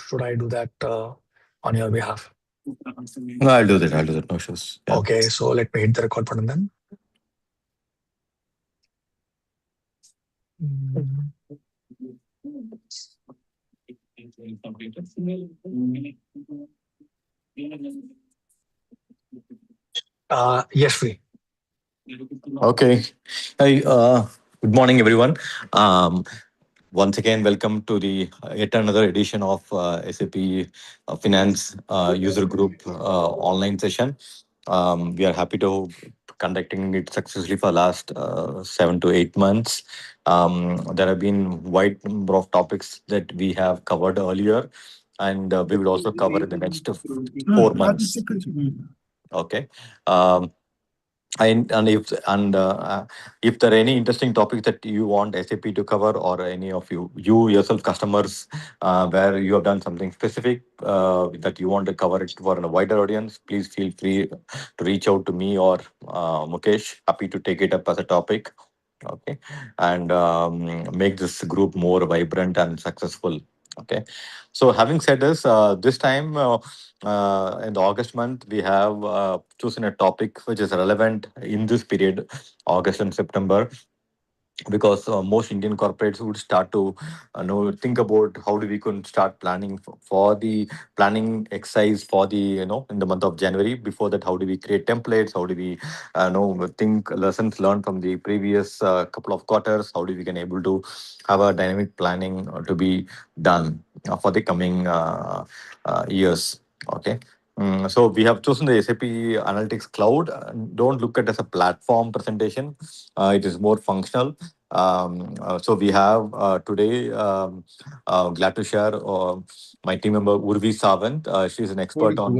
should I do that on your behalf? No, I'll do that. I'll do that. No issues. Yeah. Okay, so let me hit the record button then. Mm. Yes, free. Okay. Hey, good morning, everyone. Um, Once again, welcome to the yet another edition of SAP Finance User Group online session. We are happy to conducting it successfully for last 7 to 8 months. There have been wide number of topics that we have covered earlier, and we will also cover in the next 4 months. Okay. Um, and if there are any interesting topics that you want SAP to cover, or any of you yourself customers, where you have done something specific that you want to cover it for a wider audience, please feel free to reach out to me or Mukesh. Happy to take it up as a topic. Okay, and make this group more vibrant and successful. Okay, so having said this time, in the August month, we have chosen a topic which is relevant in this period, August and September, because most Indian corporates would start to think about how do we can start planning for the planning exercise for the in the month of January. Before that, how do we create templates? How do we think lessons learned from the previous couple of quarters? How do we can able to have a dynamic planning to be done for the coming years? Okay. So we have chosen the SAP Analytics Cloud. Don't look at it as a platform presentation. It is more functional. So we have today, glad to share my team member Urvi Savant. She's an expert on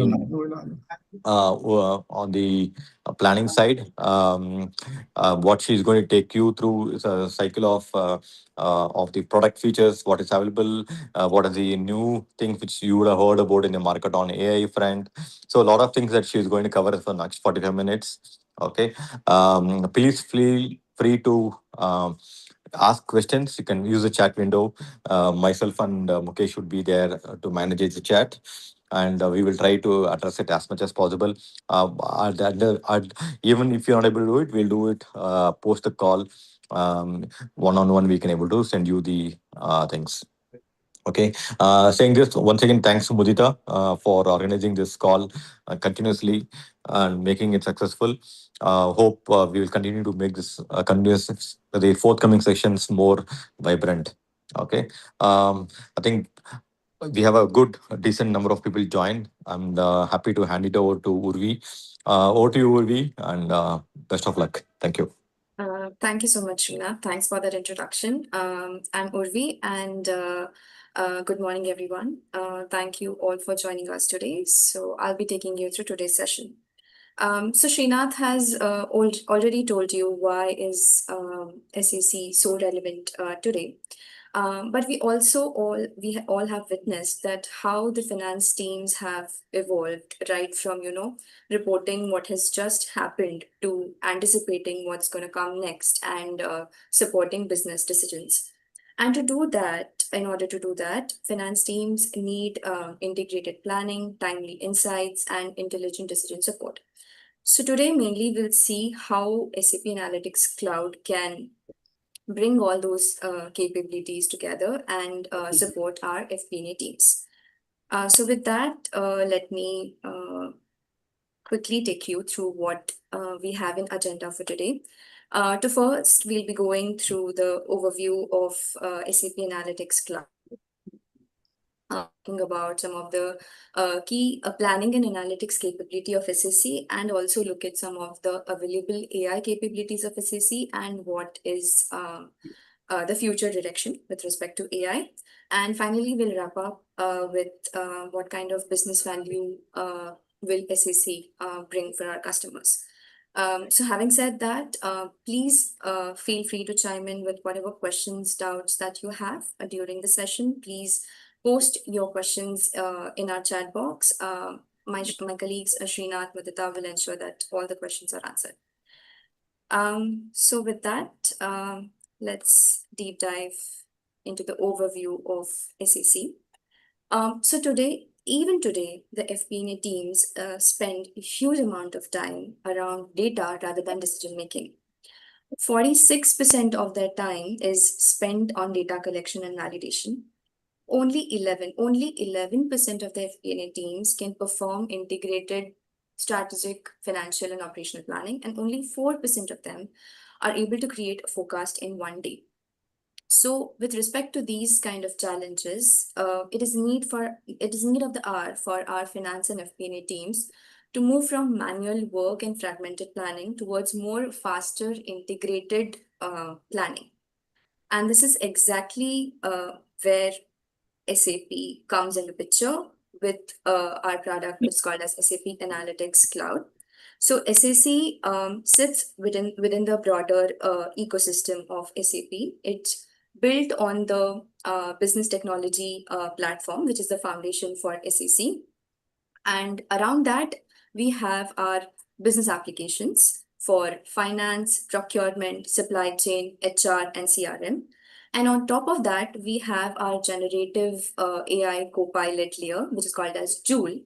the planning side. What she's going to take you through is a cycle of the product features, what is available, what are the new things which you would have heard about in the market on AI front. So a lot of things that she's going to cover for the next 45 minutes. Okay. Please feel free to ask questions. You can use the chat window. Myself and Mukesh should be there to manage the chat, and we will try to address it as much as possible. Even if you're not able to do it, we'll do it post the call. One-on-one, we can able to send you the things. Okay. Saying this, once again, thanks to Mudita for organizing this call continuously and making it successful. Hope we will continue to make this continuous, the forthcoming sessions more vibrant. Okay. I think we have a good, decent number of people join. I'm happy to hand it over to Urvi. Over to you, Urvi, and best of luck. Thank you. Thank you so much, Srinath. Thanks for that introduction. I'm Urvi, and good morning, everyone. Thank you all for joining us today. So I'll be taking you through today's session. So Srinath has already told you why is SAC so relevant today. But we all have witnessed that how the finance teams have evolved, right from reporting what has just happened to anticipating what's going to come next and supporting business decisions. And in order to do that, finance teams need integrated planning, timely insights, and intelligent decision support. So today, mainly, we'll see how SAP Analytics Cloud can bring all those capabilities together and support our FP&A teams. So with that, let me quickly take you through what we have in agenda for today. To first, we'll be going through the overview of SAP Analytics Cloud, talking about some of the key planning and analytics capability of SAC, and also look at some of the available AI capabilities of SAC and what is the future direction with respect to AI. And finally, we'll wrap up with what kind of business value will SAC bring for our customers. So having said that, please feel free to chime in with whatever questions, doubts that you have during the session. Please post your questions in our chat box. My colleagues, Srinath, Mudita, will ensure that all the questions are answered. So with that, let's deep dive into the overview of SAC. So even today, the FP&A teams spend a huge amount of time around data rather than decision making. 46% of their time is spent on data collection and validation. Only 11% of the FP&A teams can perform integrated strategic, financial, and operational planning, and only 4% of them are able to create a forecast in one day. So, with respect to these kind of challenges, it is need of the hour for our finance and FP&A teams to move from manual work and fragmented planning towards more faster integrated planning. And this is exactly where SAP comes into picture with our product, which is called as SAP Analytics Cloud. So SAC sits within the broader ecosystem of SAP. It's built on the business technology platform, which is the foundation for SAC. And around that, we have our business applications for finance, procurement, supply chain, HR, and CRM. And on top of that, we have our generative AI copilot layer, which is called as Joule,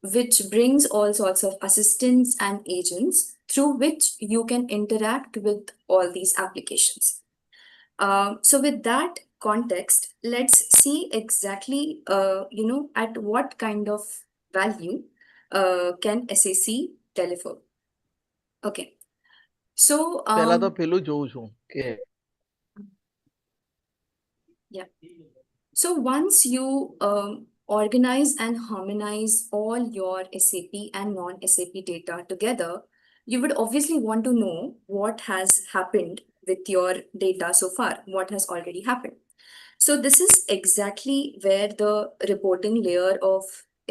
which brings all sorts of assistants and agents through which you can interact with all these applications. So with that context, let's see exactly, at what kind of value can SAC deliver. Okay. So, પહેલા તો પેલું જોઉં છું કે yeah. So once you organize and harmonize all your SAP and non-SAP data together, you would obviously want to know what has happened with your data so far, what has already happened. So this is exactly where the reporting layer of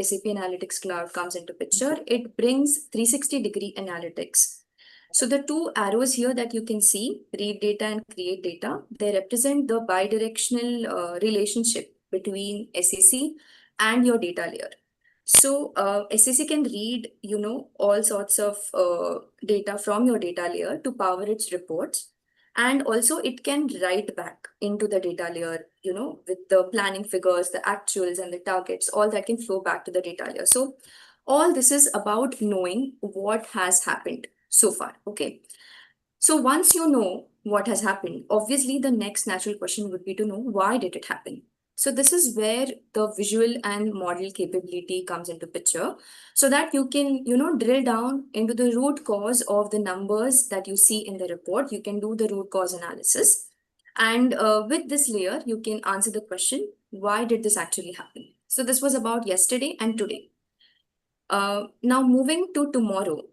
SAP Analytics Cloud comes into picture. It brings 360-degree analytics. So the two arrows here that you can see, read data and create data, they represent the bidirectional relationship between SAC and your data layer. So SAC can read, all sorts of data from your data layer to power its reports. And also it can write back into the data layer, with the planning figures, the actuals and the targets, all that can flow back to the data layer. So all this is about knowing what has happened so far. Okay. So once you know what has happened, obviously the next natural question would be to know why did it happen? So this is where the visual and model capability comes into picture, so that you can, drill down into the root cause of the numbers that you see in the report. You can do the root cause analysis. And with this layer, you can answer the question, why did this actually happen? So this was about yesterday and today. Now moving to tomorrow.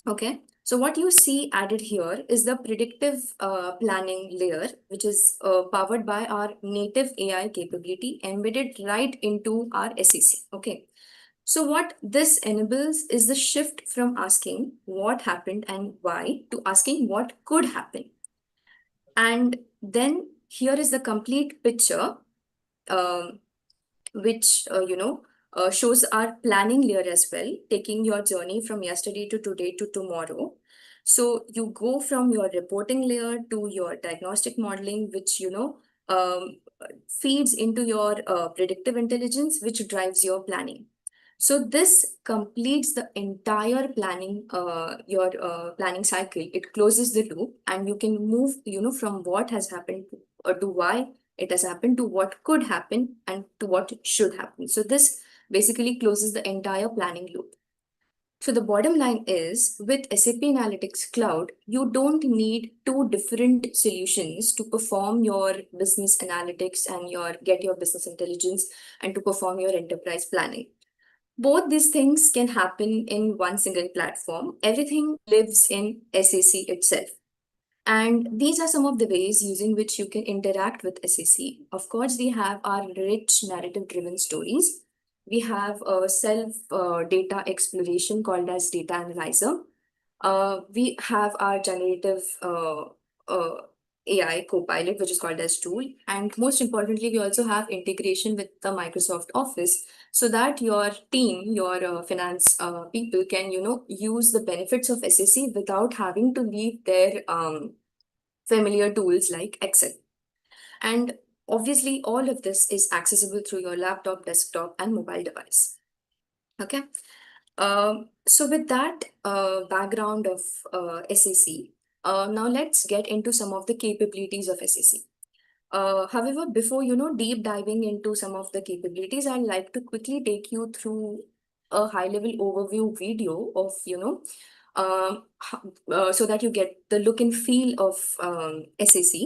Okay, so what you see added here is the predictive planning layer, which is powered by our native AI capability embedded right into our SEC. Okay, so what this enables is the shift from asking what happened and why to asking what could happen. And then here is the complete picture, which, shows our planning layer as well, taking your journey from yesterday to today to tomorrow. So you go from your reporting layer to your diagnostic modeling, which, feeds into your predictive intelligence, which drives your planning. So this completes the entire planning, your planning cycle. It closes the loop, and you can move, from what has happened to why it has happened, to what could happen, and to what should happen. So this basically closes the entire planning loop. So the bottom line is, with SAP Analytics Cloud, you don't need two different solutions to perform your business analytics and get your business intelligence and to perform your enterprise planning. Both these things can happen in one single platform. Everything lives in SAC itself. And these are some of the ways using which you can interact with SAC. Of course, we have our rich narrative-driven stories. We have a self-data exploration called as Data Analyzer. We have our generative AI copilot, which is called as Tool. And most importantly, we also have integration with the Microsoft Office, so that your team, your finance people can, use the benefits of SAC without having to leave their familiar tools like Excel. And Obviously, all of this is accessible through your laptop, desktop, and mobile device. Okay. So with that background of SAC, now let's get into some of the capabilities of SAC. However, before deep diving into some of the capabilities, I'd like to quickly take you through a high-level overview video of so that you get the look and feel of SAC.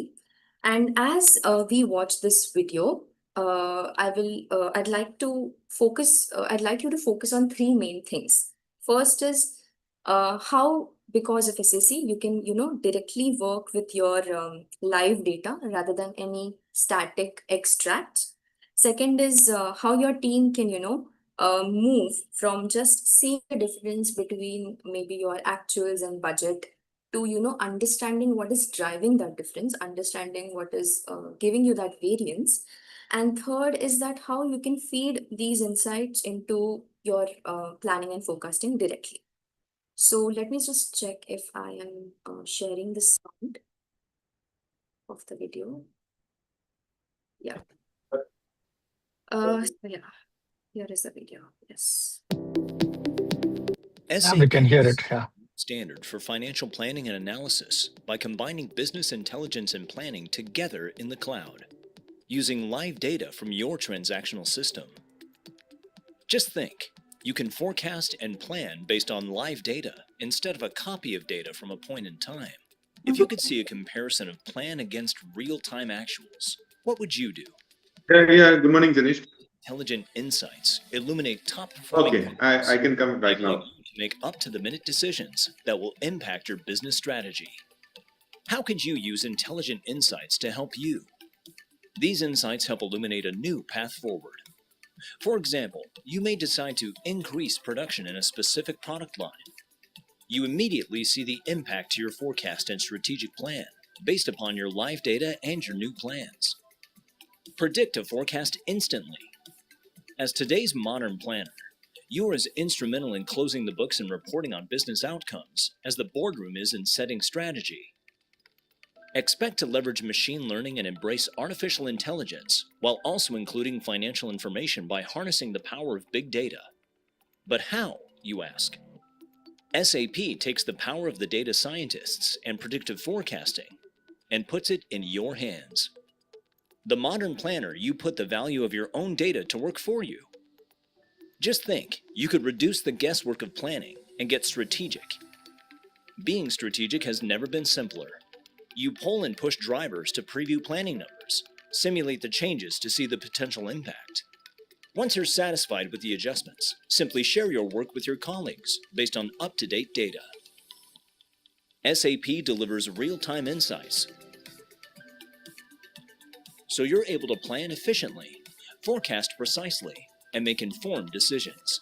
And as we watch this video, I'd like to focus. I'd like you to focus on three main things. First is how, because of SAC, you can directly work with your live data rather than any static extracts. Second is how your team can move from just seeing the difference between maybe your actuals and budget to understanding what is driving that difference, understanding what is giving you that variance. And third is that how you can feed these insights into your planning and forecasting directly. So let me just check if I am sharing the sound of the video. Yeah. So yeah, here is the video. Yes. Yeah, we can hear it. Yeah. Standard for financial planning and analysis by combining business intelligence and planning together in the cloud, using live data from your transactional system. Just think, you can forecast and plan based on live data instead of a copy of data from a point in time. If you could see a comparison of plan against real-time actuals, what would you do? Yeah. Good morning, Janish. Intelligent insights illuminate top-performing Okay, I can come right now. Make up-to-the-minute decisions that will impact your business strategy. How could you use intelligent insights to help you? These insights help illuminate a new path forward. For example, you may decide to increase production in a specific product line. You immediately see the impact to your forecast and strategic plan based upon your live data and your new plans. Predict a forecast instantly. As today's modern planner, you are as instrumental in closing the books and reporting on business outcomes as the boardroom is in setting strategy. Expect to leverage machine learning and embrace artificial intelligence while also including financial information by harnessing the power of big data. But how, you ask? SAP takes the power of the data scientists and predictive forecasting and puts it in your hands. The modern planner, you put the value of your own data to work for you. Just think, you could reduce the guesswork of planning and get strategic. Being strategic has never been simpler. You pull and push drivers to preview planning numbers, simulate the changes to see the potential impact. Once you're satisfied with the adjustments, simply share your work with your colleagues based on up-to-date data. SAP delivers real-time insights, so you're able to plan efficiently, forecast precisely, and make informed decisions.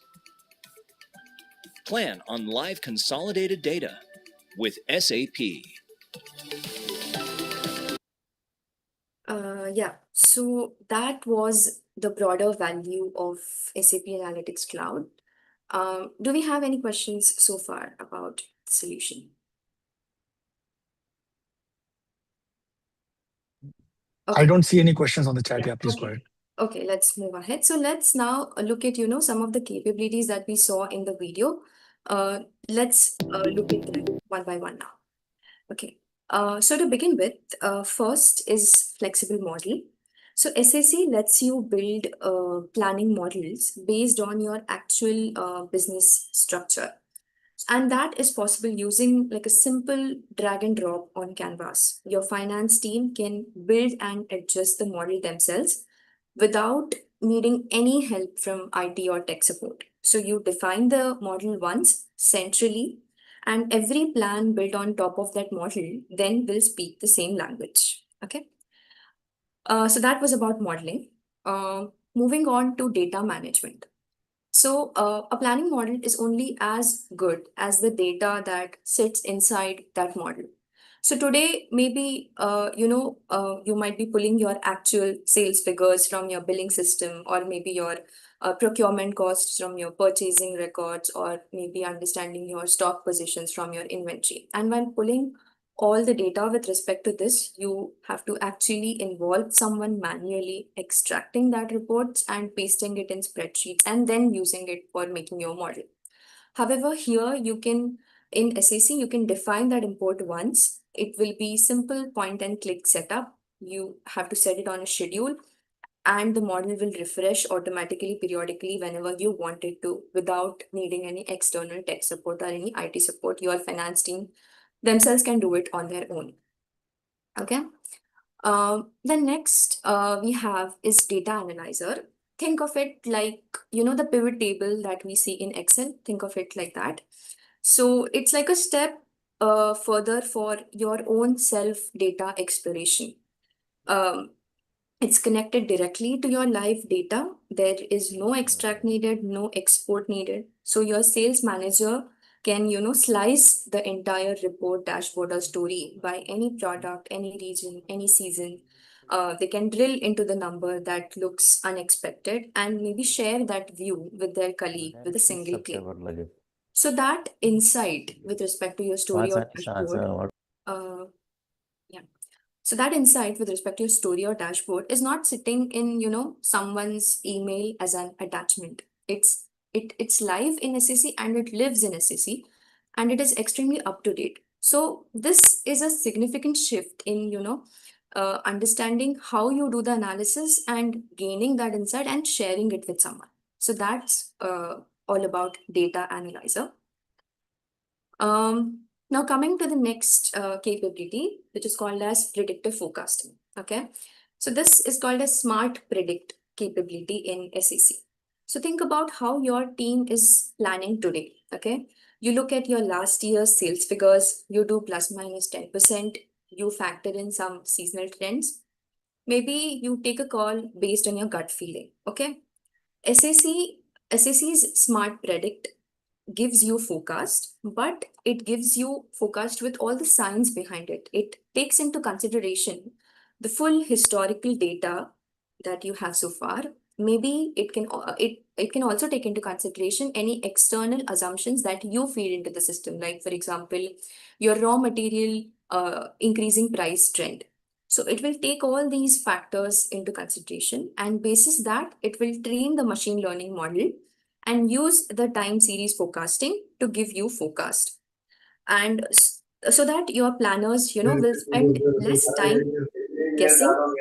Plan on live consolidated data with SAP. Yeah, so that was the broader value of SAP Analytics Cloud. Do we have any questions so far about the solution? Okay. I don't see any questions on the chat. Yeah, please go ahead. Okay, let's move ahead. So let's now look at some of the capabilities that we saw in the video. Let's look at them one by one now. Okay. So to begin with, first is flexible model. So SAC lets you build planning models based on your actual business structure. And that is possible using like a simple drag and drop on Canvas. Your finance team can build and adjust the model themselves without needing any help from IT or tech support. So you define the model once centrally, and every plan built on top of that model then will speak the same language. Okay. So that was about modeling. Moving on to data management. So a planning model is only as good as the data that sits inside that model. So today, maybe you might be pulling your actual sales figures from your billing system, or maybe your procurement costs from your purchasing records, or maybe understanding your stock positions from your inventory. And when pulling all the data with respect to this, you have to actually involve someone manually extracting that reports and pasting it in spreadsheets and then using it for making your model. However, here you can, in SAC, you can define that import once. It will be simple point and click setup. You have to set it on a schedule and the model will refresh automatically periodically whenever you want it to without needing any external tech support or any IT support. Your finance team themselves can do it on their own. Okay. The next we have is data analyzer. Think of it like, the pivot table that we see in Excel. Think of it like that. So it's like a step further for your own self data exploration. It's connected directly to your live data. There is no extract needed, no export needed. So your sales manager can, slice the entire report, dashboard, or story by any product, any region, any season. They can drill into the number that looks unexpected and maybe share that view with their colleague with a single click. So that insight with respect to your story or dashboard, yeah. So that insight with respect to your story or dashboard is not sitting in, someone's email as an attachment. It's live in SAC and it lives in SAC and it is extremely up to date. So this is a significant shift in, understanding how you do the analysis and gaining that insight and sharing it with someone. So that's all about data analyzer. Now coming to the next capability, which is called as predictive forecasting. Okay, so this is called a smart predict capability in SAC. So think about how your team is planning today. Okay, you look at your last year's sales figures, you do plus minus 10%, you factor in some seasonal trends. Maybe you take a call based on your gut feeling. Okay, SAC's smart predict gives you forecast, but it gives you forecast with all the science behind it. It takes into consideration the full historical data that you have so far. Maybe it can also take into consideration any external assumptions that you feed into the system, like for example, your raw material increasing price trend. So it will take all these factors into consideration, and basis that it will train the machine learning model and use the time series forecasting to give you forecast. And so that your planners, will spend less time guessing.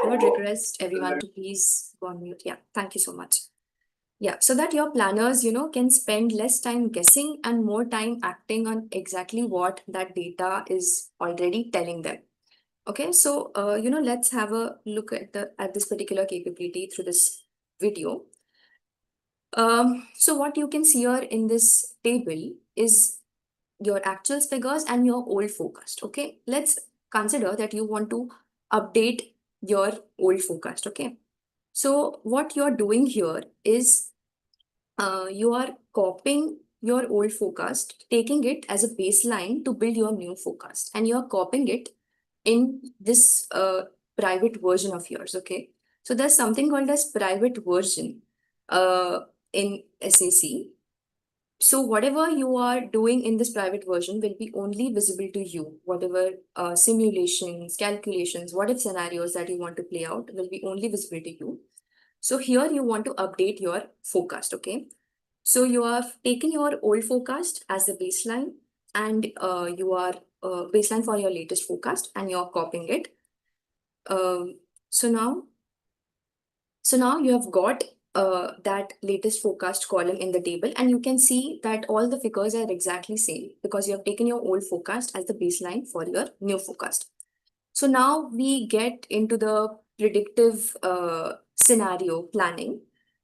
I would request everyone to please go on mute. Yeah, thank you so much. Yeah, so that your planners, can spend less time guessing and more time acting on exactly what that data is already telling them. Okay, so let's have a look at this particular capability through this video. So what you can see here in this table is your actual figures and your old forecast. Okay, let's consider that you want to update your old forecast. Okay, so what you're doing here is you are copying your old forecast, taking it as a baseline to build your new forecast, and you're copying it in this private version of yours. Okay, so there's something called as private version in SAC. So whatever you are doing in this private version will be only visible to you. Whatever simulations, calculations, what if scenarios that you want to play out will be only visible to you. So here you want to update your forecast. Okay, so you have taken your old forecast as the baseline, and you are baseline for your latest forecast, and you're copying it. So now you have got that latest forecast column in the table, and you can see that all the figures are exactly same because you have taken your old forecast as the baseline for your new forecast. So now we get into the predictive scenario planning.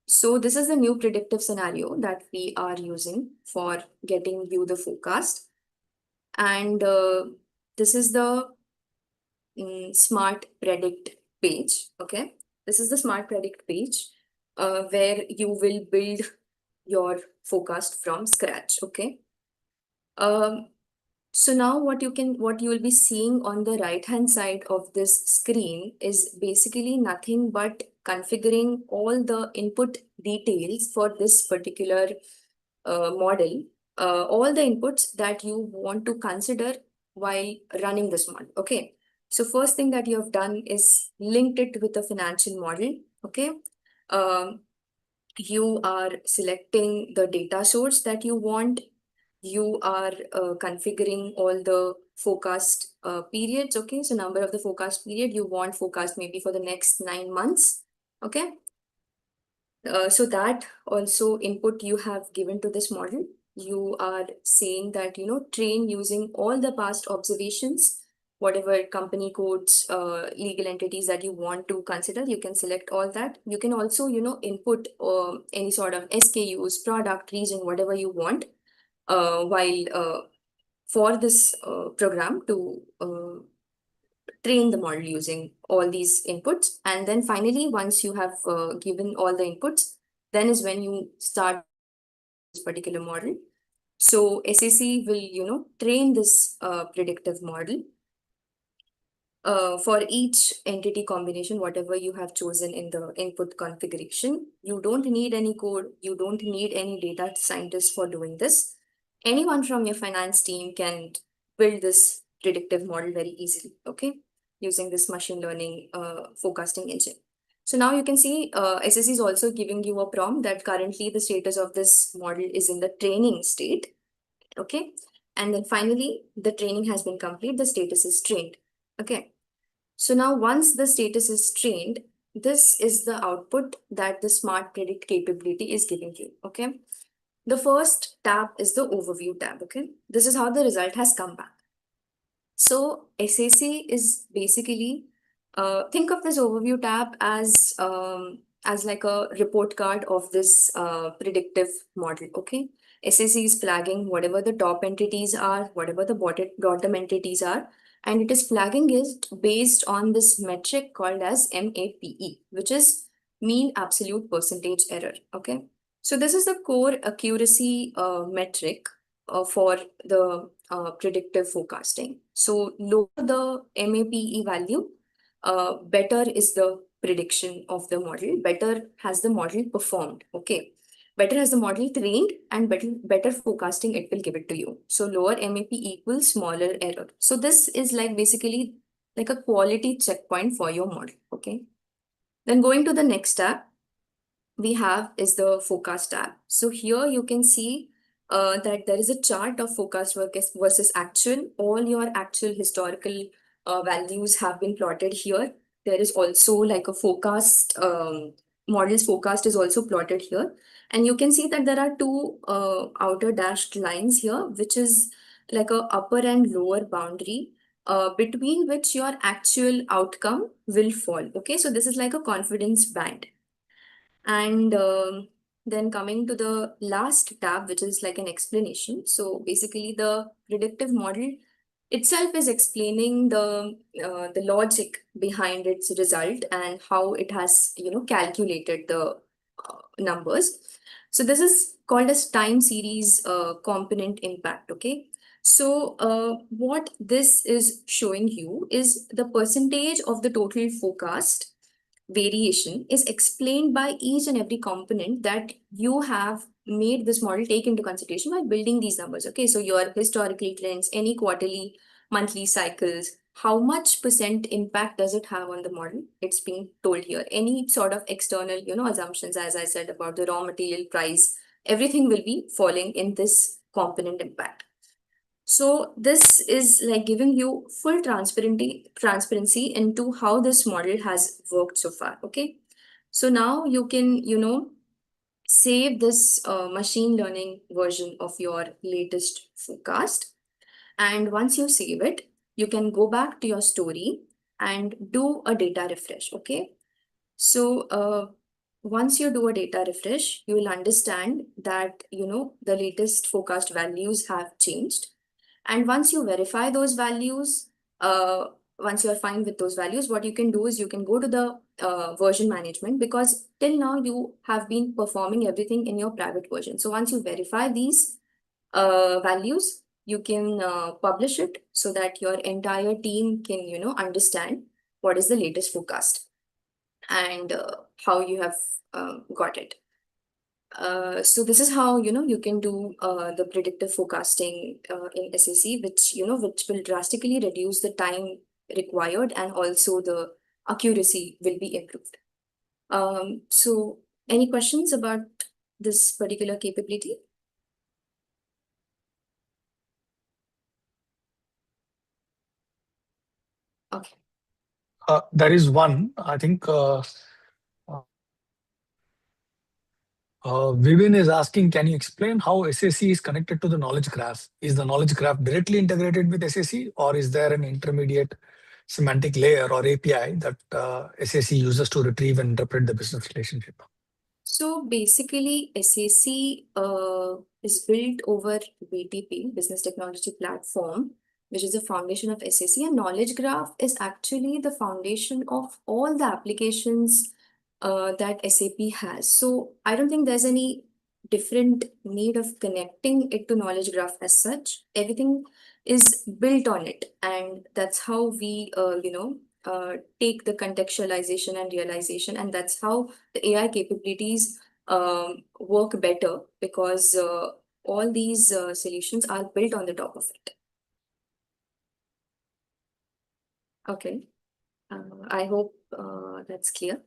So this is the new predictive scenario that we are using for getting you the forecast. And this is the smart predict page. Okay, this is the smart predict page where you will build your forecast from scratch. Okay, so now what you will be seeing on the right hand side of this screen is basically nothing but configuring all the input details for this particular model all the inputs that you want to consider while running this model. Okay. So first thing that you have done is linked it with a financial model. Okay. You are selecting the data source that you want. You are configuring all the forecast periods. Okay, so number of the forecast period, you want forecast maybe for the next 9 months. Okay, so that also input you have given to this model. You are saying that, train using all the past observations, whatever company codes, legal entities that you want to consider, you can select all that. You can also, input any sort of SKUs, product, region, whatever you want, while for this program to train the model using all these inputs. And then finally, once you have given all the inputs, then is when you start this particular model. So SAC will, train this predictive model for each entity combination, whatever you have chosen in the input configuration. You don't need any code. You don't need any data scientist for doing this. Anyone from your finance team can build this predictive model very easily, okay, using this machine learning forecasting engine. So now you can see SSE is also giving you a prompt that currently the status of this model is in the training state, okay? And then finally, the training has been complete, the status is trained, okay? So now once the status is trained, this is the output that the smart predict capability is giving you, okay? The first tab is the overview tab, okay? This is how the result has come back. So SAC is basically, think of this overview tab as like a report card of this predictive model, okay? SAC is flagging whatever the top entities are, whatever the bottom entities are, and it is flagging it based on this metric called as MAPE, which is mean absolute percentage error, okay? So this is the core accuracy metric for the predictive forecasting. So lower the MAPE value, better is the prediction of the model, better has the model performed, okay? Better has the model trained and better forecasting it will give it to you. So lower MAP equals smaller error. So this is like basically like a quality checkpoint for your model, okay? Then going to the next tab, we have is the forecast tab. So here you can see that there is a chart of forecast versus actual. All your actual historical values have been plotted here. There is also like a forecast, models forecast is also plotted here. And you can see that there are two outer dashed lines here, which is like a upper and lower boundary between which your actual outcome will fall. Okay, so this is like a confidence band. And then coming to the last tab, which is like an explanation. So basically the predictive model itself is explaining the logic behind its result and how it has, calculated the numbers. So this is called as time series component impact, okay? So what this is showing you is the percentage of the total forecast variation is explained by each and every component that you have made this model take into consideration while building these numbers. Okay, so your historical trends, any quarterly, monthly cycles, how much percent impact does it have on the model? It's being told here. Any sort of external, assumptions, as I said about the raw material price, everything will be falling in this component impact. So this is like giving you full transparency into how this model has worked so far, okay? So now you can, save this machine learning version of your latest forecast. And once you save it, you can go back to your story and do a data refresh, okay? So once you do a data refresh, you will understand that, the latest forecast values have changed. And once you verify those values, once you're fine with those values, what you can do is you can go to the version management, because till now you have been performing everything in your private version. So once you verify these values, you can publish it so that your entire team can, understand what is the latest forecast and how you have got it. So this is how you can do the predictive forecasting in SAC, which which will drastically reduce the time required, and also the accuracy will be improved. So any questions about this particular capability? Okay. There is one, I think, Vivian is asking, can you explain how SAC is connected to the knowledge graph? Is the knowledge graph directly integrated with SAC, or is there an intermediate semantic layer or API that SAC uses to retrieve and interpret the business relationship? So basically, SAC is built over BTP, Business Technology Platform, which is the foundation of SAC. And Knowledge Graph is actually the foundation of all the applications that SAP has. So I don't think there's any different need of connecting it to Knowledge Graph as such. Everything is built on it, and that's how we, take the contextualization and realization, and that's how the AI capabilities work better, because all these solutions are built on the top of it. Okay, I hope that's clear.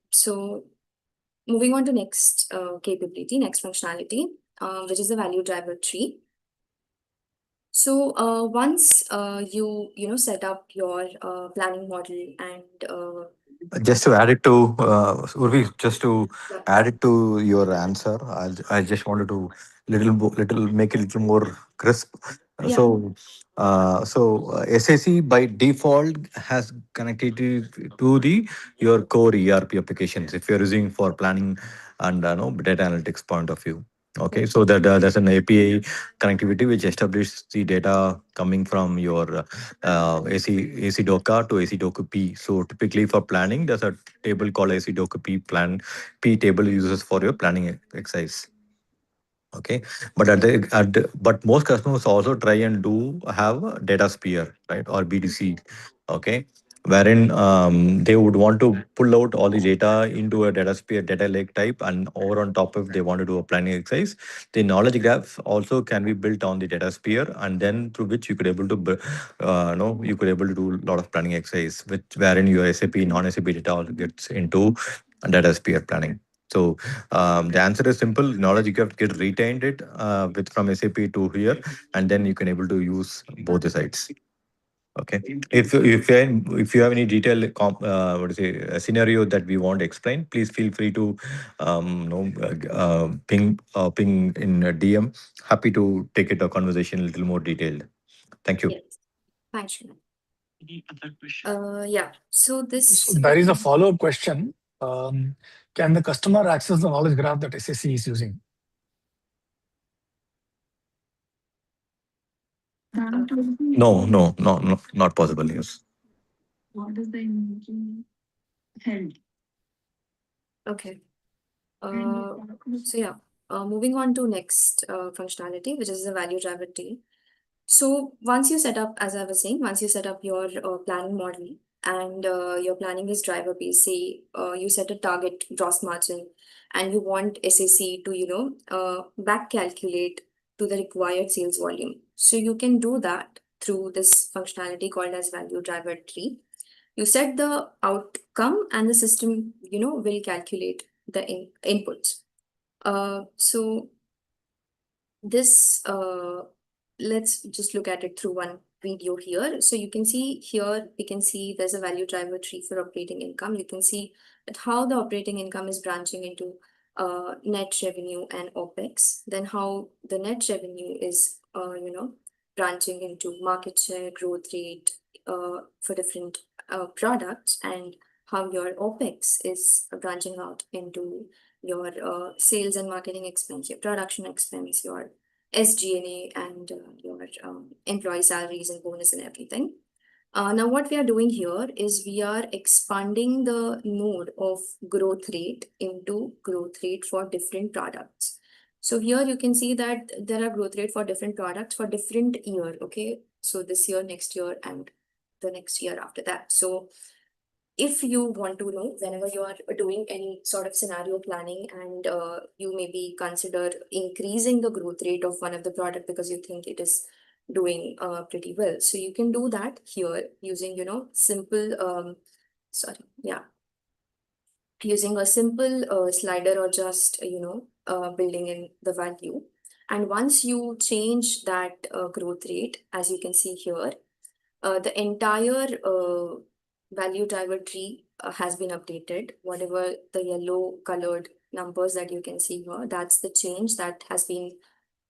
So moving on to next capability, next functionality, which is the value driver tree. So once you set up your planning model and Just to add it to Urvi, just to yeah. add it to your answer, I just wanted to little make it a little more crisp. Yeah. SAC by default has connectivity to the your core ERP applications if you're using for planning and no, data analytics point of view. Okay, so that there's an API connectivity which establishes the data coming from your AC Docker to AC Docker P. So typically for planning, there's a table called AC Docker P plan. P table uses for your planning exercise. Okay, but but most customers also try and do have a data sphere, right, or BDC. Okay, wherein they would want to pull out all the data into a data sphere, data lake type, and over on top of they want to do a planning exercise. The knowledge graph also can be built on the data sphere, and then through which you could able to you could able to do a lot of planning exercise, which wherein your SAP non-SAP data also gets into data sphere planning. So the answer is simple. Knowledge graph get retained it with from SAP to here, and then you can able to use both the sides. Okay. If you have any detailed a scenario that we want to explain, please feel free to ping in a DM. Happy to take it a conversation a little more detailed. Thank you. Yes. Thanks, Shreya. Yeah. So this. So there is a follow-up question. Can the customer access the knowledge graph that SAC is using? No, not possible. Yes. Okay. So yeah, moving on to next functionality, which is the value driver tree. So once you set up, as I was saying, once you set up your planning model, and your planning is driver based, say you set a target gross margin, and you want SAC to back calculate to the required sales volume. So you can do that through this functionality called as value driver tree. You set the outcome, and the system will calculate the inputs. So this let's just look at it through one video here. So you can see here, we can see there's a value driver tree for operating income. You can see that how the operating income is branching into net revenue and OPEX, then how the net revenue is branching into market share, growth rate for different products, and how your OPEX is branching out into your sales and marketing expense, your production expense, your SG&A, and your employee salaries and bonus and everything. Now what we are doing here is we are expanding the node of growth rate into growth rate for different products. So here you can see that there are growth rate for different products for different year. Okay, so this year, next year, and the next year after that. So if you want to know, whenever you are doing any sort of scenario planning and you maybe consider increasing the growth rate of one of the product because you think it is doing pretty well. So you can do that here using, simple, using a simple slider or just, building in the value. And once you change that growth rate, as you can see here, the entire value driver tree has been updated. Whatever the yellow colored numbers that you can see here, that's the change that has been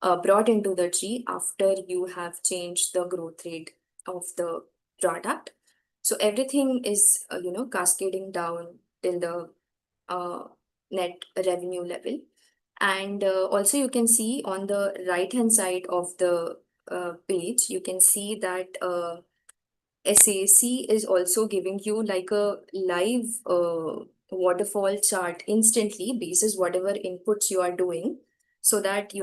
brought into the tree after you have changed the growth rate of the product. So everything is, cascading down till the net revenue level. And also you can see on the right hand side of the page, you can see that SAC is also giving you like a live waterfall chart instantly basis whatever inputs you are doing, so that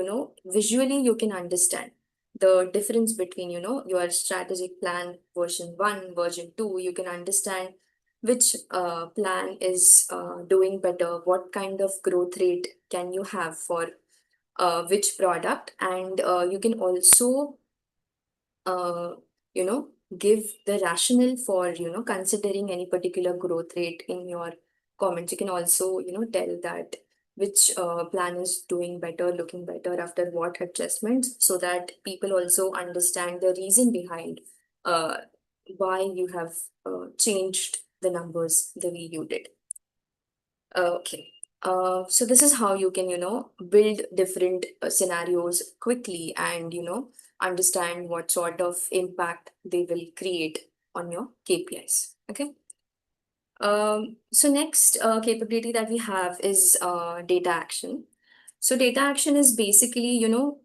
visually you can understand the difference between your strategic plan version 1, version 2. You can understand which plan is doing better, what kind of growth rate can you have for which product, and you can also uh, give the rationale for considering any particular growth rate in your comments. You can also tell that which plan is doing better, looking better after what adjustments, so that people also understand the reason behind uh, why you have changed the numbers the way you did. Okay. So this is how you can, build different scenarios quickly and, understand what sort of impact they will create on your KPIs. Okay. So next capability that we have is data action. So data action is basically,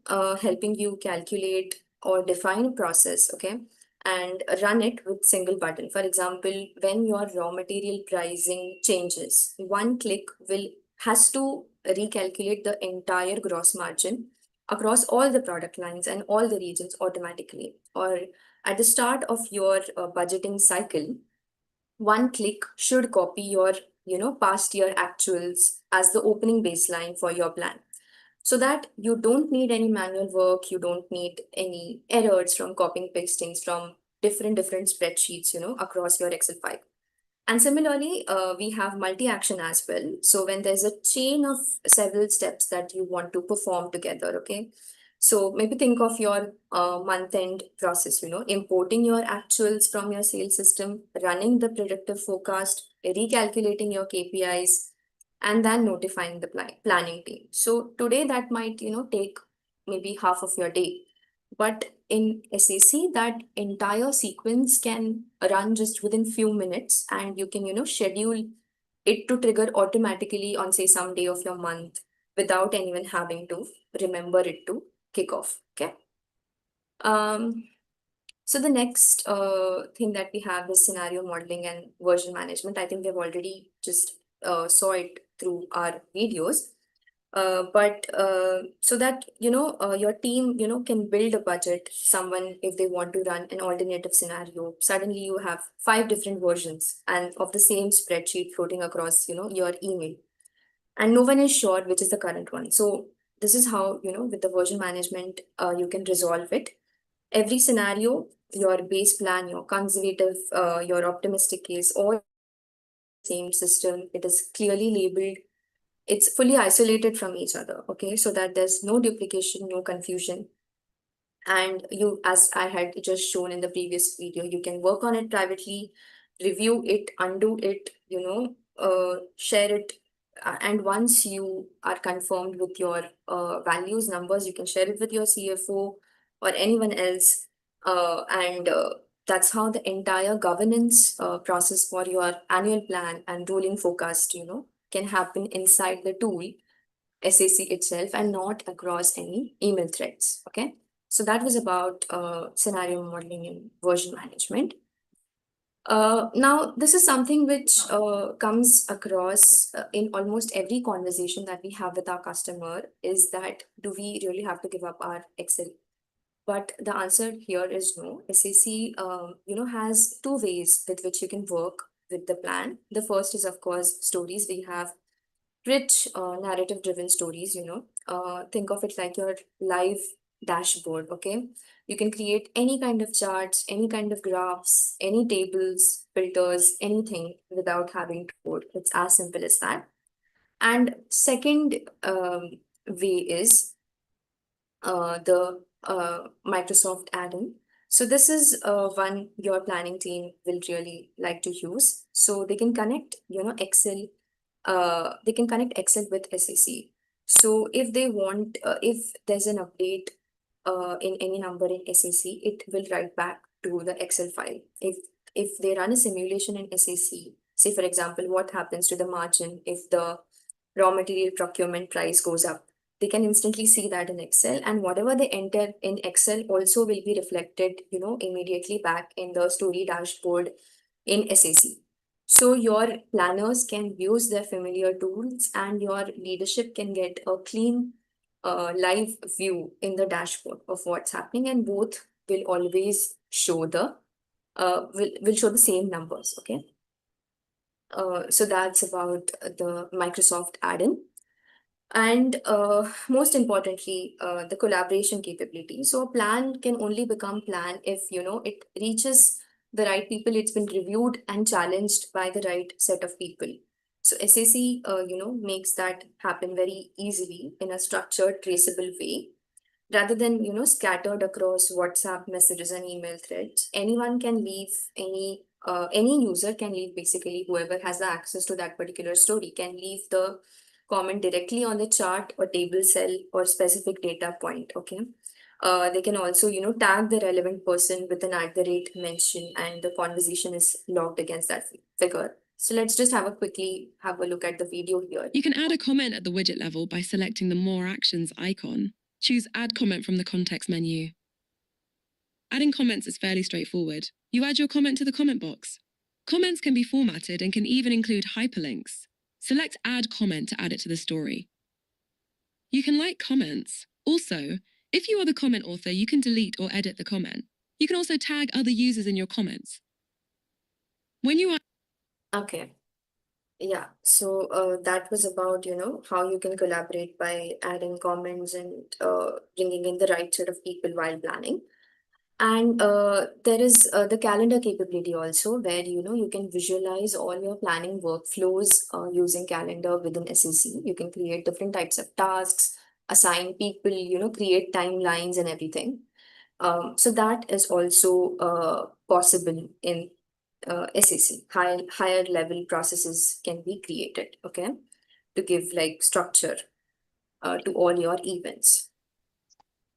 helping you calculate or define a process, okay, and run it with single button. For example, when your raw material pricing changes, one click has to recalculate the entire gross margin across all the product lines and all the regions automatically. Or at the start of your budgeting cycle, one click should copy your past year actuals as the opening baseline for your plan, so that you don't need any manual work, you don't need any errors from copying pastings from different spreadsheets across your Excel file. And similarly, we have multi-action as well. So when there's a chain of several steps that you want to perform together, okay? So maybe think of your month-end process, importing your actuals from your sales system, running the predictive forecast, recalculating your KPIs, and then notifying the planning team. So today that might, take maybe half of your day. But in SAC, that entire sequence can run just within few minutes, and you can, schedule it to trigger automatically on, say, some day of your month without anyone having to remember it to kick off. Okay. So the next thing that we have is scenario modeling and version management. I think we've already just saw it through our videos. But so that your team can build a budget. Someone, if they want to run an alternative scenario, suddenly you have 5 different versions and of the same spreadsheet floating across your email, and no one is sure which is the current one. So this is how with the version management you can resolve it. Every scenario, your base plan, your conservative, your optimistic case, all same system. It is clearly labeled, it's fully isolated from each other, okay, so that there's no duplication, no confusion. And you, as I had just shown in the previous video, you can work on it privately, review it, undo it, share it, and once you are confirmed with your values, numbers, you can share it with your CFO or anyone else, and that's how the entire governance process for your annual plan and rolling forecast can happen inside the tool SAC itself and not across any email threads. Okay, so that was about scenario modeling and version management. Now, this is something which comes across in almost every conversation that we have with our customer, is that do we really have to give up our Excel? But the answer here is no. SAC, has 2 ways with which you can work with the plan. The first is, of course, stories. We have rich narrative-driven stories, think of it like your live dashboard, okay? You can create any kind of charts, any kind of graphs, any tables, filters, anything without having to code. It's as simple as that. And second way is the Microsoft add-in. So this is one your planning team will really like to use. So they can connect, Excel. They can connect Excel with SAC. So if they want, if there's an update in any number in SAC, it will write back to the Excel file. If they run a simulation in SAC, say for example, what happens to the margin if the raw material procurement price goes up, they can instantly see that in Excel, and whatever they enter in Excel also will be reflected, immediately back in the story dashboard in SAC. So your planners can use their familiar tools and your leadership can get a clean live view in the dashboard of what's happening, and both will always show the will show the same numbers, okay? So that's about the Microsoft add-in. And most importantly, the collaboration capability. So a plan can only become plan if, it reaches the right people, it's been reviewed and challenged by the right set of people. So SAC, makes that happen very easily in a structured, traceable way. Rather than, scattered across WhatsApp messages and email threads, anyone can leave any user can leave, basically whoever has the access to that particular story can leave the comment directly on the chart or table cell or specific data point, okay? They can also, tag the relevant person with an @ mention, and the conversation is logged against that figure. So let's just have a look at the video here. You can add a comment at the widget level by selecting the More Actions icon. Choose Add Comment from the context menu. Adding comments is fairly straightforward. You add your comment to the comment box. Comments can be formatted and can even include hyperlinks. Select Add Comment to add it to the story. You can like comments. Also, if you are the comment author, you can delete or edit the comment. You can also tag other users in your comments. When you are... Okay. Yeah, so that was about, how you can collaborate by adding comments and bringing in the right set of people while planning. And there is the calendar capability also, where, you can visualize all your planning workflows using calendar within SAC. You can create different types of tasks, assign people, create timelines and everything. So that is also possible in SAC. Higher level processes can be created, okay, to give like structure to all your events.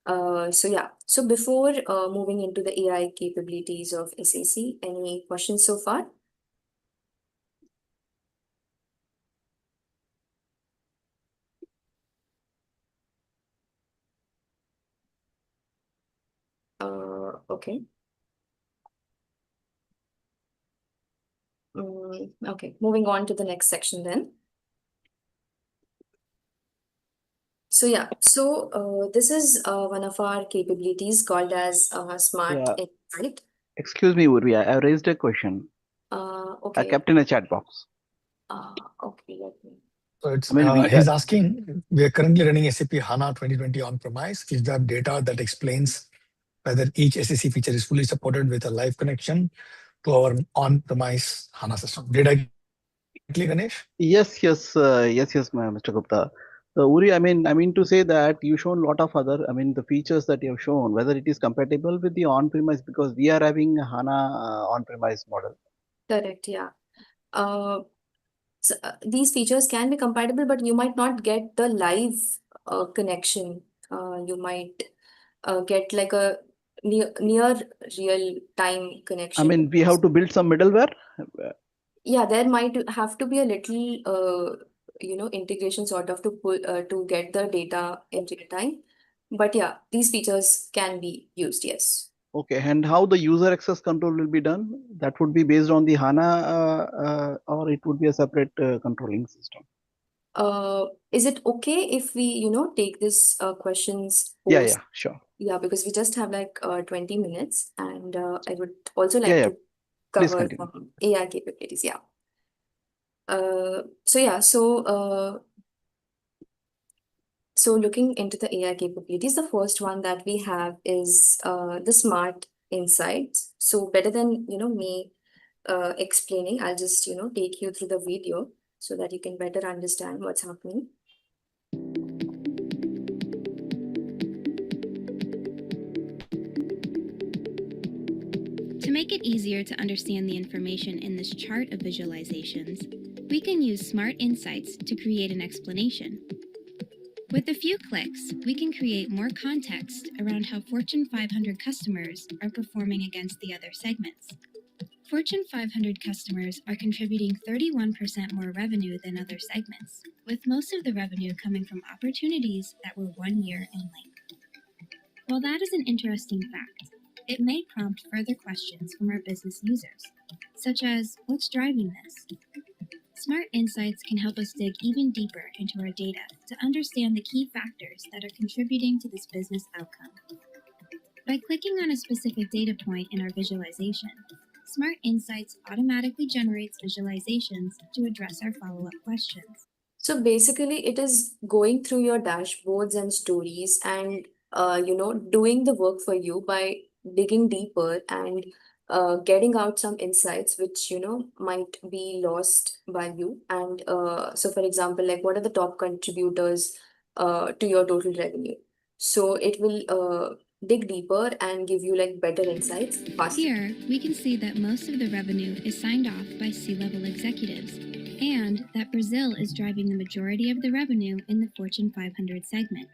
So yeah, so before moving into the AI capabilities of SAC, any questions so far? Okay. Okay, moving on to the next section then. So yeah, so this is one of our capabilities called as Smart Insight. Excuse me, Urvi, I have raised a question. I Okay. kept in a chat box. Okay, let me. So it's, I mean, he's asking, we are currently running SAP HANA 2020 on-premise. Is there data that explains whether each SAC feature is fully supported with a live connection to our on-premise HANA system? Did I correctly, Ganesh? Yes, Mr. Gupta. Uri, I mean to say that you shown a lot of other, the features that you have shown, whether it is compatible with the on-premise, because we are having a HANA on-premise model. Correct, yeah. So, these features can be compatible, but you might not get the live connection. You might get like a near real time connection. I mean, we have to build some middleware. Yeah, there might have to be a little integration sort of to pull to get the data in real time. But yeah, these features can be used, yes. Okay, and how the user access control will be done? That would be based on the HANA or it would be a separate controlling system? Is it okay if we, take this questions Yeah, post? yeah, sure. Yeah, because we just have like 20 minutes, and I would also like to Please cover continue. AI capabilities. Yeah. So looking into the AI capabilities, the first one that we have is the smart insights. So better than me explaining, I'll just take you through the video so that you can better understand what's happening. To make it easier to understand the information in this chart of visualizations, we can use Smart Insights to create an explanation. With a few clicks, we can create more context around how Fortune 500 customers are performing against the other segments. Fortune 500 customers are contributing 31% more revenue than other segments, with most of the revenue coming from opportunities that were 1 year in length. While that is an interesting fact, it may prompt further questions from our business users, such as, what's driving this? Smart Insights can help us dig even deeper into our data to understand the key factors that are contributing to this business outcome. By clicking on a specific data point in our visualization, Smart Insights automatically generates visualizations to address our follow-up questions. So basically, it is going through your dashboards and stories and doing the work for you by digging deeper and getting out some insights which might be lost by you. And so, for example, like what are the top contributors to your total revenue? So it will dig deeper and give you like better insights faster. Here, we can see that most of the revenue is signed off by C-level executives, and that Brazil is driving the majority of the revenue in the Fortune 500 segment.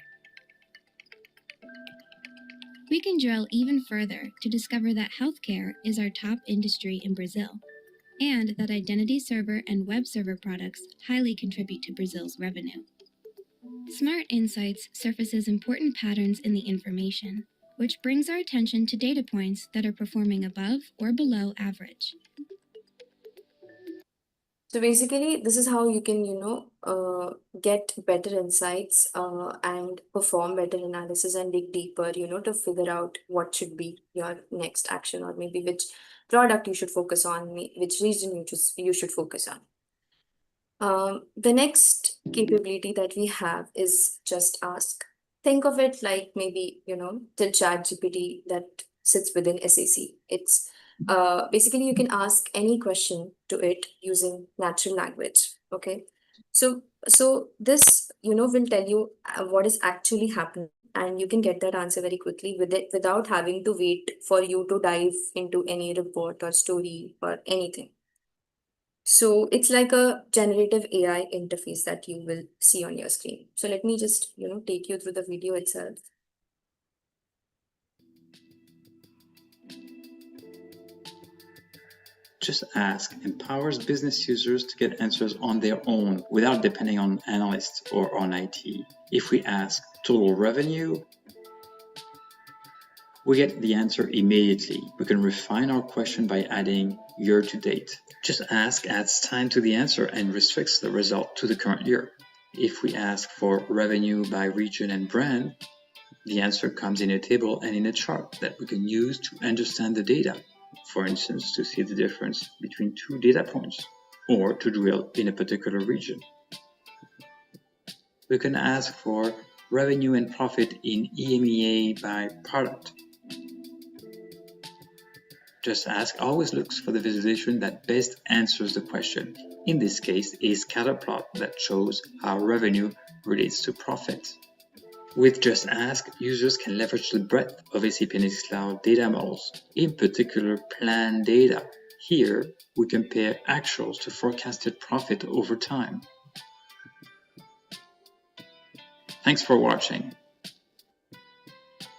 We can drill even further to discover that healthcare is our top industry in Brazil, and that identity server and web server products highly contribute to Brazil's revenue. Smart Insights surfaces important patterns in the information, which brings our attention to data points that are performing above or below average. So basically, this is how you can, get better insights and perform better analysis and dig deeper, to figure out what should be your next action or maybe which product you should focus on, which region you should focus on. The next capability that we have is Just Ask. Think of it like maybe, the chat GPT that sits within SAC. It's basically you can ask any question to it using natural language. Okay. So this, will tell you what is actually happening, and you can get that answer very quickly with it without having to wait for you to dive into any report or story or anything. So it's like a generative AI interface that you will see on your screen. So let me just, take you through the video itself. Just Ask empowers business users to get answers on their own without depending on analysts or on IT. If we ask total revenue, we get the answer immediately. We can refine our question by adding year to date. Just Ask adds time to the answer and restricts the result to the current year. If we ask for revenue by region and brand, the answer comes in a table and in a chart that we can use to understand the data. For instance, to see the difference between two data points, or to drill in a particular region. We can ask for revenue and profit in EMEA by product. Just Ask always looks for the visualization that best answers the question. In this case, a scatter plot that shows how revenue relates to profit. With Just Ask, users can leverage the breadth of SAP Analytics Cloud data models, in particular plan data. Here, we compare actuals to forecasted profit over time. Thanks for watching.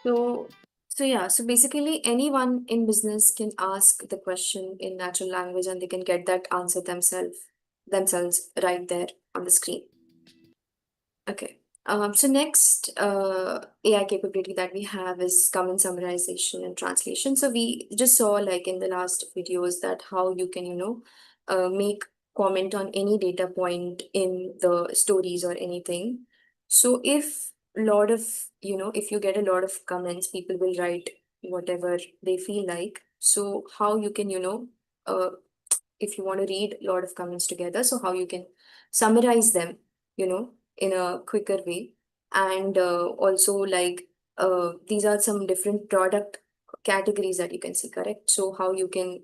So basically anyone in business can ask the question in natural language and they can get that answer themselves right there on the screen. Okay. So next AI capability that we have is comment summarization and translation. So we just saw like in the last videos that how you can, make comment on any data point in the stories or anything. So if you get a lot of comments, people will write whatever they feel like. So how you can, if you want to read a lot of comments together, so how you can summarize them, in a quicker way. And also, like, these are some different product categories that you can see, correct? So how you can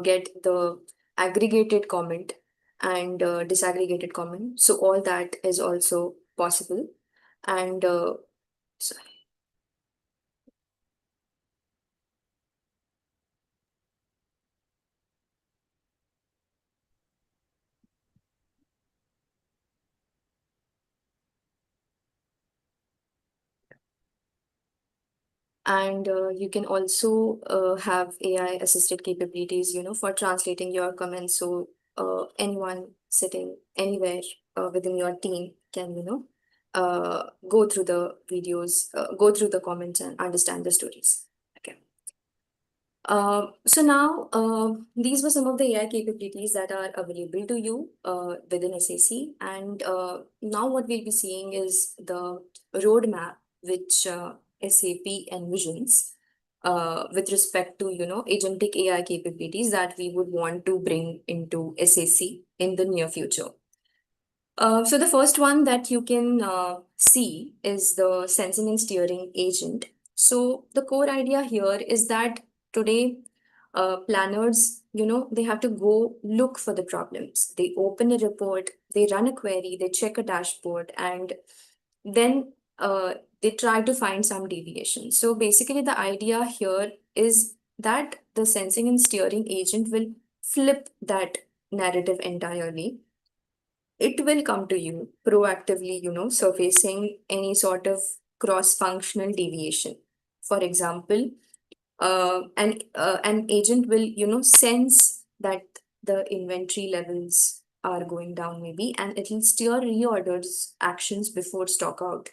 get the aggregated comment and disaggregated comment. So all that is also possible. And sorry. And you can also have AI assisted capabilities, for translating your comments. So anyone sitting anywhere within your team can, go through the videos, go through the comments and understand the stories. Okay. So now, these were some of the AI capabilities that are available to you within SAC. And now what we'll be seeing is the roadmap which SAP envisions with respect to, agentic AI capabilities that we would want to bring into SAC in the near future. So the first one that you can see is the sensing and steering agent. So the core idea here is that today planners, they have to go look for the problems. They open a report, they run a query, they check a dashboard, and then they try to find some deviation. So basically the idea here is that the sensing and steering agent will flip that narrative entirely. It will come to you proactively, surfacing any sort of cross-functional deviation. For example, an agent will, sense that the inventory levels are going down maybe, and it will steer reorders actions before stock out.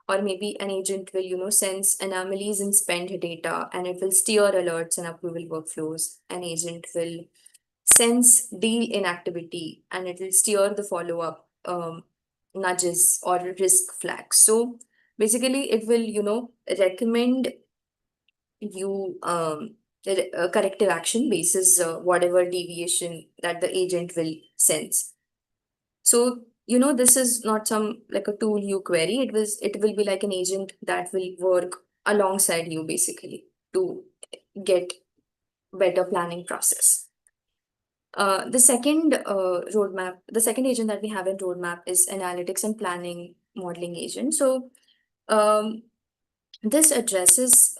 Or maybe an agent will, sense anomalies in spend data, and it will steer alerts and approval workflows. An agent will sense deal inactivity, and it will steer the follow-up nudges or risk flags. So basically it will, recommend you corrective action basis whatever deviation that the agent will sense. So, this is not some like a tool you query. It will be like an agent that will work alongside you basically to get better planning process. The second the second agent that we have in roadmap is analytics and planning modeling agent. So this addresses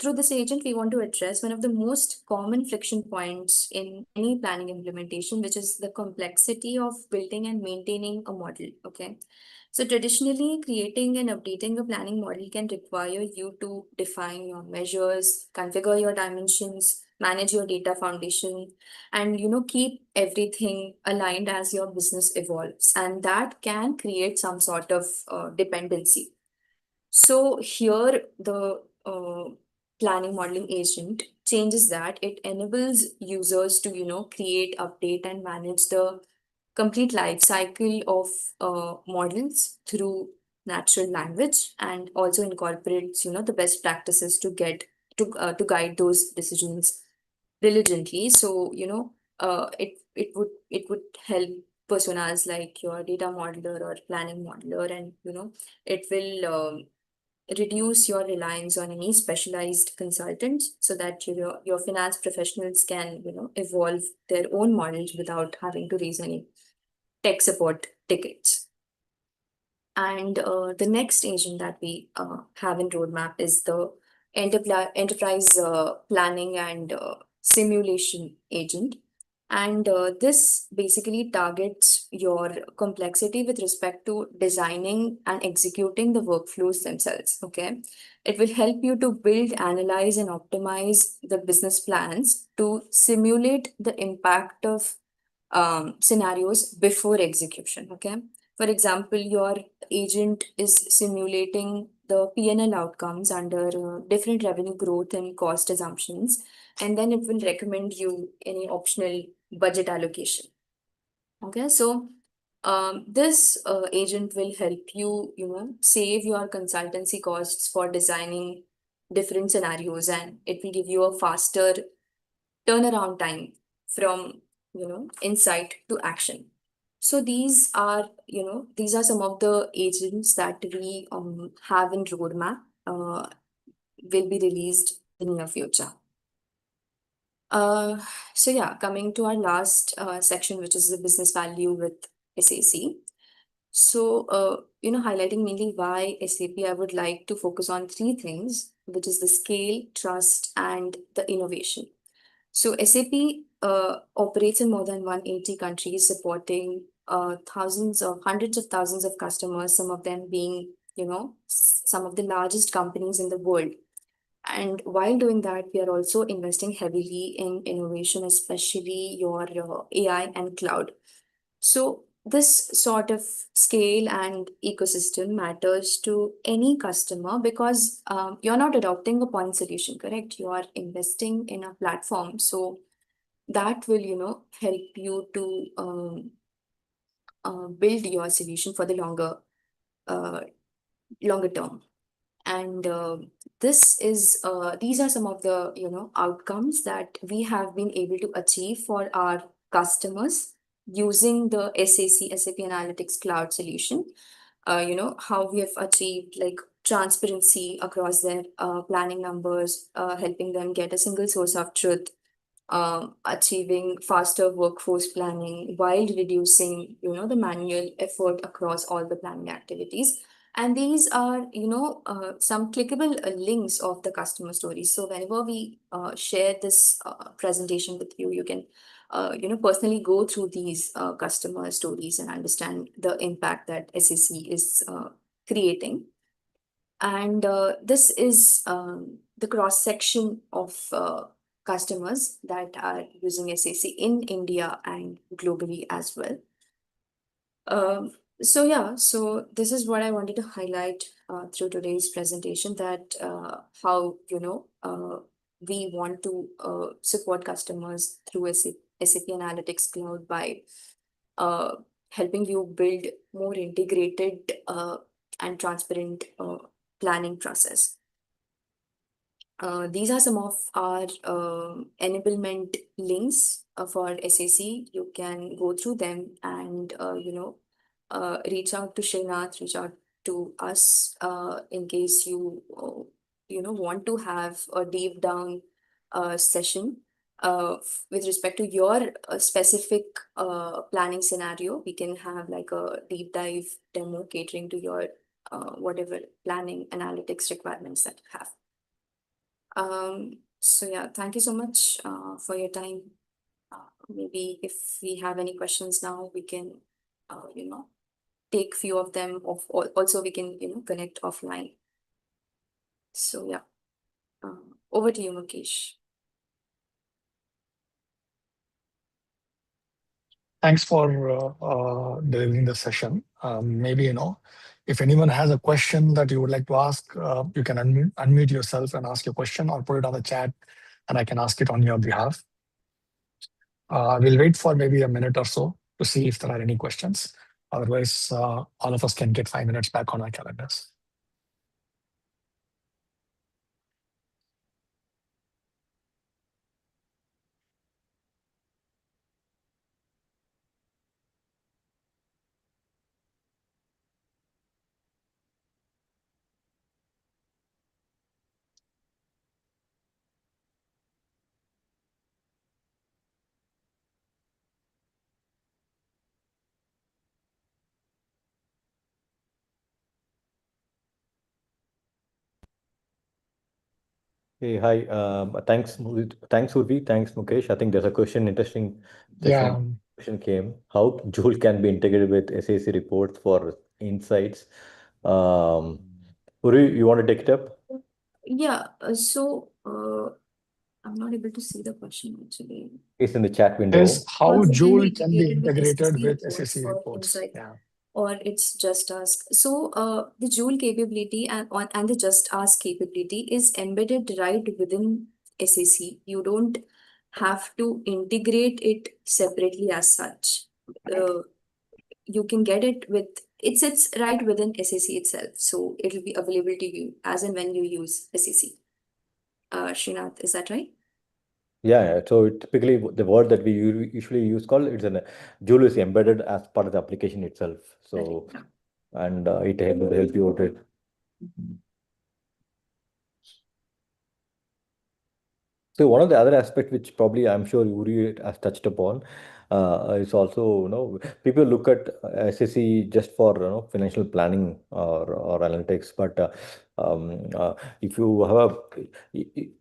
through this agent, we want to address one of the most common friction points in any planning implementation, which is the complexity of building and maintaining a model. Okay. So traditionally, creating and updating a planning model can require you to define your measures, configure your dimensions, manage your data foundation, and keep everything aligned as your business evolves. And that can create some sort of dependency. So here the planning modeling agent changes that. It enables users to, create, update, and manage the complete life cycle of models through natural language, and also incorporates, the best practices to get to guide those decisions diligently. So, it would help personas like your data modeler or planning modeler, and it will reduce your reliance on any specialized consultants, so that your finance professionals can evolve their own models without having to raise any tech support tickets. And the next agent that we have in roadmap is the enterprise planning and simulation agent. And this basically targets your complexity with respect to designing and executing the workflows themselves. Okay. It will help you to build, analyze, and optimize the business plans to simulate the impact of scenarios before execution. Okay. For example, your agent is simulating the P&L outcomes under different revenue growth and cost assumptions, and then it will recommend you any optional budget allocation. Okay, so this agent will help you, save your consultancy costs for designing different scenarios, and it will give you a faster turnaround time from insight to action. So these are some of the agents that we have in roadmap, will be released in the near future. So yeah, coming to our last section, which is the business value with SAC. So, highlighting mainly why SAP, I would like to focus on three things, which is the scale, trust, and the innovation. So SAP operates in more than 180 countries, supporting hundreds of thousands of customers, some of them being, some of the largest companies in the world. And while doing that, we are also investing heavily in innovation, especially your AI and cloud. So this sort of scale and ecosystem matters to any customer because you're not adopting a point solution, correct? You are investing in a platform. So that will, help you to build your solution for the longer term. And these are some of the outcomes that we have been able to achieve for our customers using the SAP Analytics Cloud solution. How we have achieved like transparency across their planning numbers, helping them get a single source of truth, achieving faster workforce planning while reducing the manual effort across all the planning activities. And these are some clickable links of the customer stories. So whenever we share this presentation with you, you can personally go through these customer stories and understand the impact that SAC is creating. And this is the cross section of customers that are using SAC in India and globally as well. So this is what I wanted to highlight through today's presentation, that how we want to support customers through SAP Analytics Cloud by helping you build more integrated and transparent planning process. These are some of our enablement links for SAC. You can go through them and reach out to Srinath, reach out to us in case you want to have a deep down session with respect to your specific planning scenario. We can have like a deep dive demo catering to your whatever planning analytics requirements that you have. So yeah, thank you so much for your time. Maybe if we have any questions now, we can, take few of them off. Also, we can, connect offline. So yeah, over to you, Mukesh. Thanks for delivering the session. Maybe, if anyone has a question that you would like to ask, you can unmute yourself and ask your question, or put it on the chat and I can ask it on your behalf. We'll wait for maybe a minute or so to see if there are any questions. Otherwise, all of us can get 5 minutes back on our calendars. Hey, hi. Thanks, Urvi. Thanks, Mukesh. I think there's a question, interesting question came. How Joule can be integrated with SAC reports for insights? Urvi, you want to take it up? Yeah, so I'm not able to see the question actually. It's in the chat window. Is how Joule can be integrated with SAC or reports. insight, Yeah. or it's Just Ask. So the Joule capability and the Just Ask capability is embedded right within SAC. You don't have to integrate it separately as such. You can get it with it's right within SAC itself. So it'll be available to you as and when you use SAC. Srinath, is that right? Yeah. So typically the word that we usually use called it's an Joule is embedded as part of the application itself. So and it will help you out with. So one of the other aspect which probably I'm sure Uri has touched upon is also, people look at SSE just for, financial planning or analytics, but if you have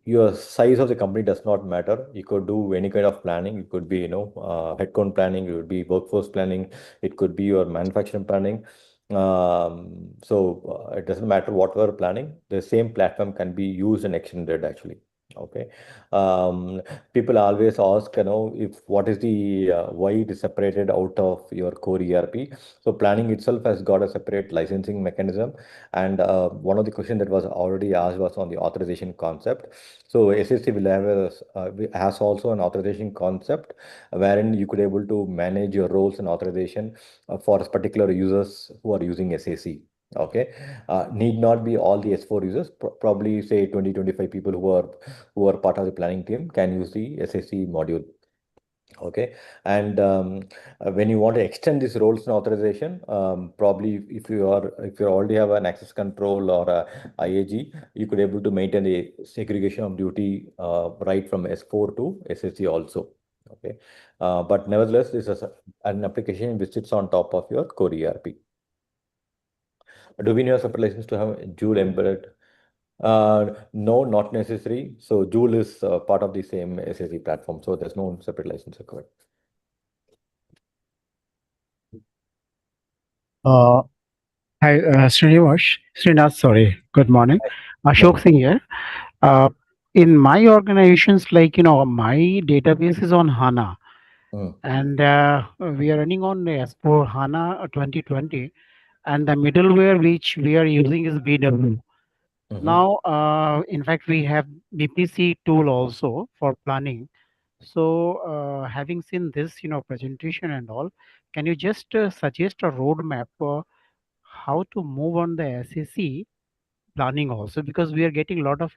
your size of the company does not matter. You could do any kind of planning. It could be, headcount planning, it would be workforce planning, it could be your manufacturing planning. So it doesn't matter what we're planning, the same platform can be used and extended actually. Okay. Um, People always ask, if what is the why it is separated out of your core ERP. So planning itself has got a separate licensing mechanism. And one of the questions that was already asked was on the authorization concept. So SSC will have has also an authorization concept wherein you could able to manage your roles and authorization for particular users who are using SAC. Okay, need not be all the S4 users. Probably say 20-25 people who are part of the planning team can use the SSC module. Okay, and when you want to extend these roles and authorization, probably if you already have an access control or a IAG, you could able to maintain the segregation of duty right from S4 to SSC also. Okay, but nevertheless, this is an application which sits on top of your core ERP. Do we need a separate license to have Joule embedded? No, not necessary. So Joule is part of the same SAC platform, so there's no separate license required. Hi, Srinath, sorry. Good morning. Ashok Singh here. In my organizations, my database is on HANA, and we are running on S4 HANA 2020, and the middleware which we are using is BW. Now, in fact, we have BPC tool also for planning. So, having seen this, presentation and all, can you just suggest a roadmap for how to move on the SAC planning also? Because we are getting a lot of,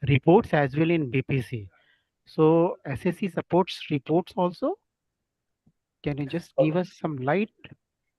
reports as well in BPC. So, SAC supports reports also. Can you just give us some light?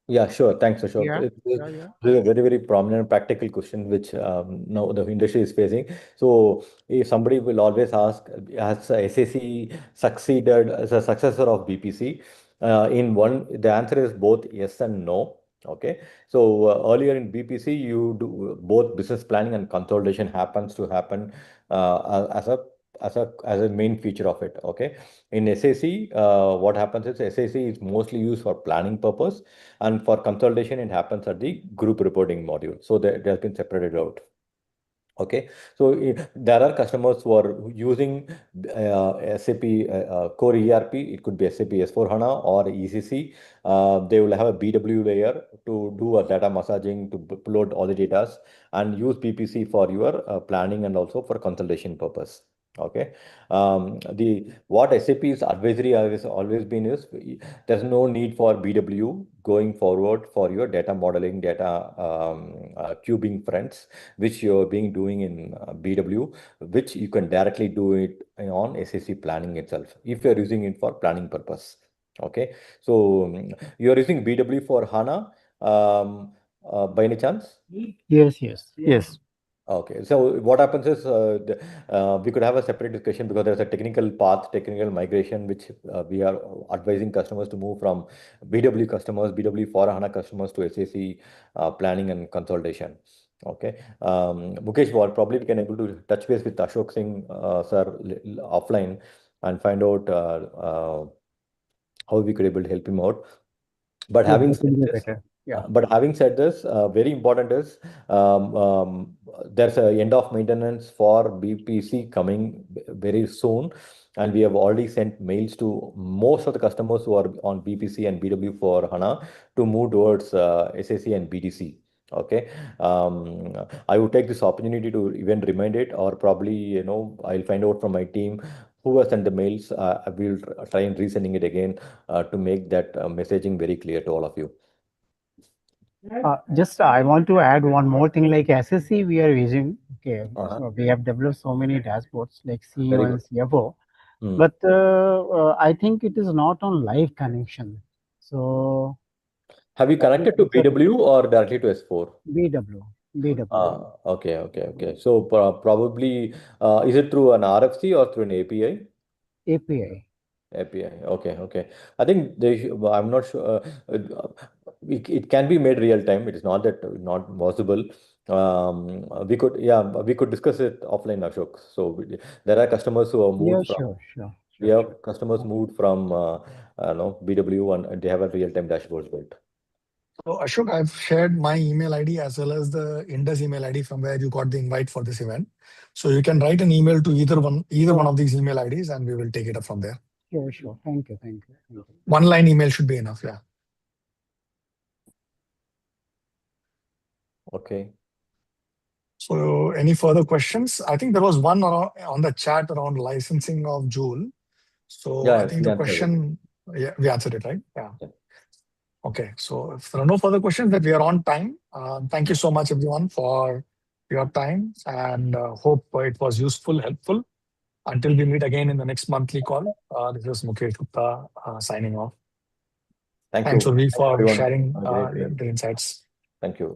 Yeah, sure. Thanks, Ashok. Yeah, This yeah. is a very, very prominent practical question which now the industry is facing. So, if somebody will always ask, has SAC succeeded as a successor of BPC? The answer is both yes and no. Okay. So, earlier in BPC, you do both business planning and consolidation happens to happen as a main feature of it. Okay. In SAC, what happens is SAC is mostly used for planning purpose, and for consolidation, it happens at the group reporting module. So it has been separated out. Okay, so there are customers who are using SAP core ERP. It could be SAP S4HANA or ECC. They will have a BW layer to do a data massaging to upload all the data and use PPC for your planning and also for consolidation purpose. Okay, the what SAP's advisory has always been is there's no need for BW going forward for your data modeling, data cubing fronts, which you're being doing in BW, which you can directly do it on SAC planning itself if you're using it for planning purpose. Okay, so you're using BW for HANA by any chance? Yes. Okay, so what happens is we could have a separate discussion because there's a technical path, technical migration, which we are advising customers to move from BW for HANA customers to SAC planning and consolidation. Okay, Mukesh, probably we can able to touch base with Ashok Singh sir offline and find out how we could able to help him out. But Yeah, having that will said be this, better. Yeah. very important is there's a end of maintenance for BPC coming very soon, and we have already sent mails to most of the customers who are on BPC and BW for HANA to move towards SAC and BDC. Okay, I would take this opportunity to even remind it, or probably I'll find out from my team who has sent the mails. I will try and resending it again to make that messaging very clear to all of you. Just I want to add one more thing, like SSC we are using. Okay, so we have developed so many dashboards like CEO Very and good. CFO. but I think it is not on live connection. So have you connected to BW or directly to S4? BW. Okay. So probably, is it through an RFC or through an API? API. Okay. I think I'm not sure. It can be made real time. It is not not possible. We could discuss it offline, Ashok. So there are customers who have moved from. Sure. We have customers moved from BW and they have a real time dashboard built. So Ashok, I've shared my email ID as well as the Indus email ID from where you got the invite for this event. So you can write an email to either one of these email IDs and we will take it up from there. Sure. Thank you. One line email should be enough. Yeah. Okay. So any further questions? I think there was one on the chat around licensing of Joule. So I think the question, we answered it, right? Yeah. Okay. So if there are no further questions, that we are on time. Thank you so much, everyone, for your time, and hope it was useful, helpful. Until we meet again in the next monthly call, this is Mukesh Gupta signing off. Thanks, Urvi, for everyone. sharing the insights. Thank you.